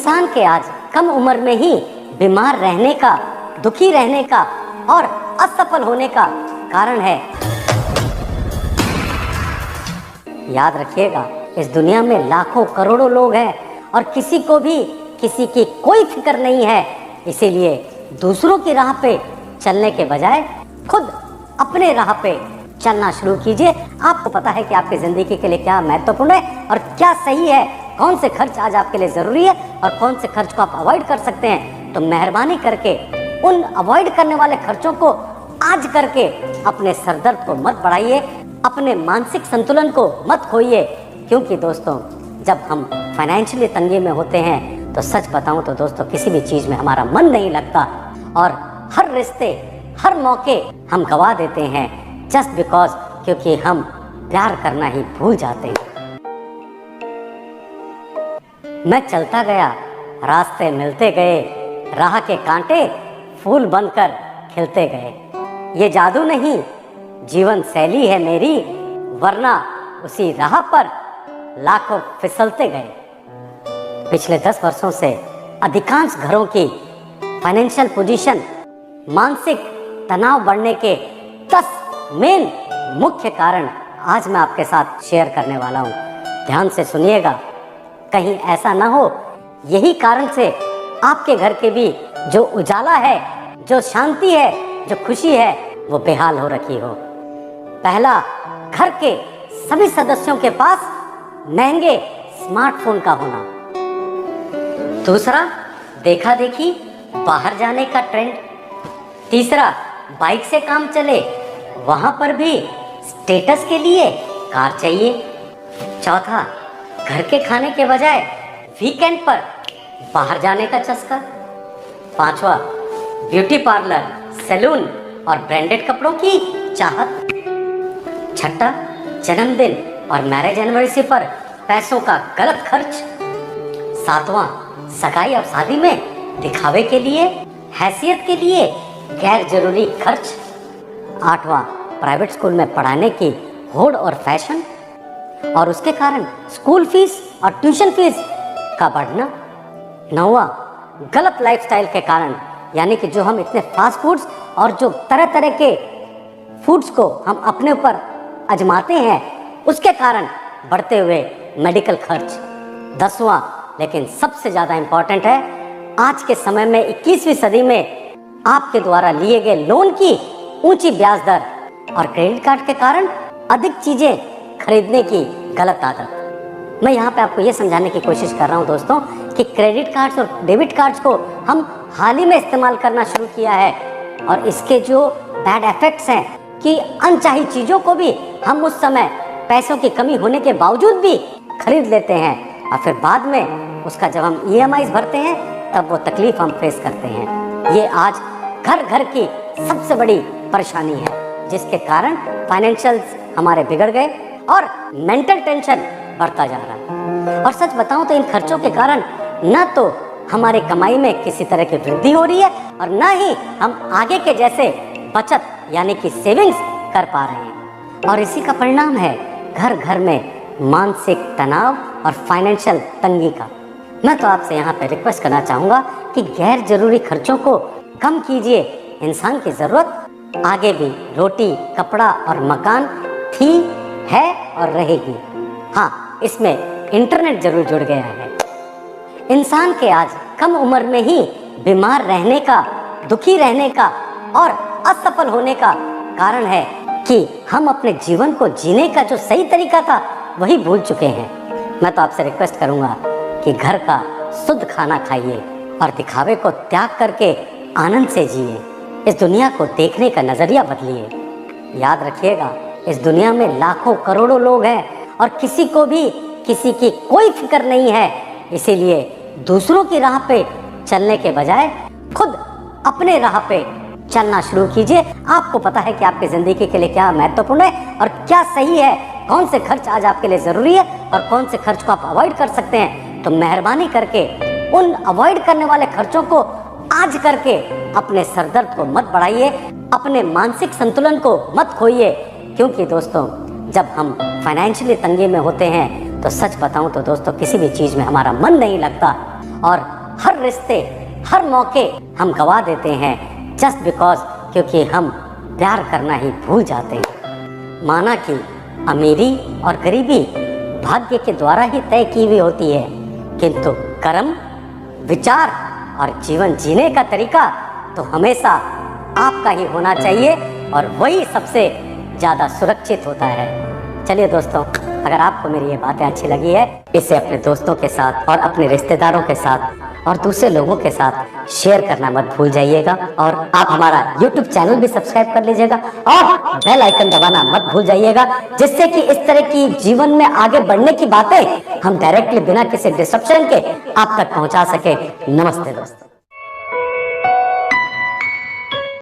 इंसान के आज कम उम्र में ही बीमार रहने का, दुखी रहने का और असफल होने का कारण है। याद रखिएगा, इस दुनिया में लाखों करोड़ों लोग हैं और किसी को भी किसी की कोई फिक्र नहीं है। इसीलिए दूसरों की राह पे चलने के बजाय खुद अपने राह पे चलना शुरू कीजिए। आपको पता है कि आपकी ज़िंदगी के लिए क्या महत्वपूर्ण है और क्या सही है, कौन से खर्च आज आपके लिए ज़रूरी है और कौन से खर्च को आप अवॉइड कर सकते हैं। तो मेहरबानी करके उन अवॉइड करने वाले खर्चों को आज करके अपने सरदर्द को मत बढ़ाइए, अपने मानसिक संतुलन को मत खोइए। क्योंकि दोस्तों, जब हम फाइनेंशियली तंगी में होते हैं तो सच बताऊं तो दोस्तों, किसी भी चीज़ में हमारा मन नहीं लगता और हर रिश्ते, हर मौके हम गवा देते हैं जस्ट बिकॉज क्योंकि हम प्यार करना ही भूल जाते हैं। मैं चलता गया, रास्ते मिलते गए, राह के कांटे फूल बनकर खिलते गए। ये जादू नहीं, जीवन शैली है मेरी, वरना उसी राह पर लाखों फिसलते गए। पिछले 10 वर्षों से अधिकांश घरों की फाइनेंशियल पोजीशन, मानसिक तनाव बढ़ने के 10 मेन मुख्य कारण आज मैं आपके साथ शेयर करने वाला हूँ। ध्यान से सुनिएगा, कहीं ऐसा ना हो यही कारण से आपके घर के भी जो उजाला है, जो शांति है, जो खुशी है, वो बेहाल हो रखी हो। पहला, घर के सभी सदस्यों के पास महंगे स्मार्टफोन का होना। दूसरा, देखा देखी बाहर जाने का ट्रेंड। तीसरा, बाइक से काम चले, वहां पर भी स्टेटस के लिए कार चाहिए। चौथा, घर के खाने के बजाय वीकेंड पर बाहर जाने का चस्का। पांचवा, ब्यूटी पार्लर, सैलून और ब्रांडेड कपड़ों की चाहत। छठा, जन्मदिन और मैरिज एनिवर्सरी पर पैसों का गलत खर्च। सातवां, सगाई और शादी में दिखावे के लिए, हैसियत के लिए गैर जरूरी खर्च। आठवां, प्राइवेट स्कूल में पढ़ाने की होड़ और फैशन और उसके कारण स्कूल फीस और ट्यूशन फीस का बढ़ना। नौवां, गलत लाइफस्टाइल के कारण, यानी कि जो हम इतने फास्ट फूड्स और जो तरह तरह के फूड्स को हम अपने ऊपर आजमाते हैं, उसके कारण बढ़ते हुए मेडिकल खर्च। 10वां, लेकिन सबसे ज़्यादा इम्पॉर्टेंट है, आज के समय में 21वीं सदी में आपके द्वारा लिए गए लोन की ऊंची ब्याज दर और क्रेडिट कार्ड के कारण अधिक चीज़ें खरीदने की गलत आदत। मैं यहाँ पे आपको ये समझाने की कोशिश कर रहा हूँ दोस्तों कि क्रेडिट कार्ड्स और डेबिट कार्ड्स को हम हाल ही में इस्तेमाल करना शुरू किया है और इसके जो बैड इफेक्ट्स हैं कि अनचाही चीज़ों को भी हम उस समय पैसों की कमी होने के बावजूद भी खरीद लेते हैं और फिर बाद में उसका जब हम EMIs भरते हैं तब वो तकलीफ हम फेस करते हैं। ये आज घर घर की सबसे बड़ी परेशानी है, जिसके कारण फाइनेंशियल्स हमारे बिगड़ गए और मेंटल टेंशन बढ़ता जा रहा है। और सच बताऊं तो इन खर्चों के कारण न तो हमारी कमाई में किसी तरह की वृद्धि हो रही है और न ही हम आगे के जैसे बचत यानी कि सेविंग्स कर पा रहे हैं। और इसी का परिणाम है घर घर में मानसिक तनाव और फाइनेंशियल तंगी का। मैं तो आपसे यहाँ पे रिक्वेस्ट करना चाहूँगा कि गैर जरूरी खर्चों को कम कीजिए। इंसान की ज़रूरत आगे भी रोटी, कपड़ा और मकान थी, है और रहेगी। हाँ, इसमें इंटरनेट जरूर जुड़ गया है। इंसान के आज कम उम्र में ही बीमार रहने का, दुखी रहने का और असफल होने का कारण है कि हम अपने जीवन को जीने का जो सही तरीका था वही भूल चुके हैं। मैं तो आपसे रिक्वेस्ट करूंगा कि घर का शुद्ध खाना खाइए और दिखावे को त्याग करके आनंद से जिए। इस दुनिया को देखने का नज़रिया बदलिए। याद रखिएगा, इस दुनिया में लाखों करोड़ों लोग हैं और किसी को भी किसी की कोई फिक्र नहीं है। इसीलिए दूसरों की राह पे चलने के बजाय खुद अपने राह पे चलना शुरू कीजिए। आपको पता है कि आपकी ज़िंदगी के लिए क्या महत्वपूर्ण है और क्या सही है, कौन से खर्च आज आपके लिए ज़रूरी है और कौन से खर्च को आप अवॉइड कर सकते हैं। तो मेहरबानी करके उन अवॉइड करने वाले खर्चों को आज करके अपने सरदर्द को मत बढ़ाइए, अपने मानसिक संतुलन को मत खोइए। क्योंकि दोस्तों, जब हम फाइनेंशियली तंगी में होते हैं तो सच बताऊं तो दोस्तों, किसी भी चीज़ में हमारा मन नहीं लगता और हर रिश्ते, हर मौके हम गवा देते हैं जस्ट बिकॉज, क्योंकि हम प्यार करना ही भूल जाते हैं। माना कि अमीरी और गरीबी भाग्य के द्वारा ही तय की हुई होती है, किंतु कर्म, विचार और जीवन जीने का तरीका तो हमेशा आपका ही होना चाहिए और वही सबसे ज़्यादा सुरक्षित होता है। चलिए दोस्तों, अगर आपको मेरी ये बातें अच्छी लगी है, इसे अपने दोस्तों के साथ और अपने रिश्तेदारों के साथ और दूसरे लोगों के साथ शेयर करना मत भूल जाइएगा। और आप हमारा YouTube चैनल भी सब्सक्राइब कर लीजिएगा और बेल आइकन दबाना मत भूल जाइएगा, जिससे कि इस तरह की जीवन में आगे बढ़ने की बातें हम डायरेक्टली बिना किसी डिस्ट्रप्शन के आप तक पहुंचा सके। नमस्ते दोस्तों।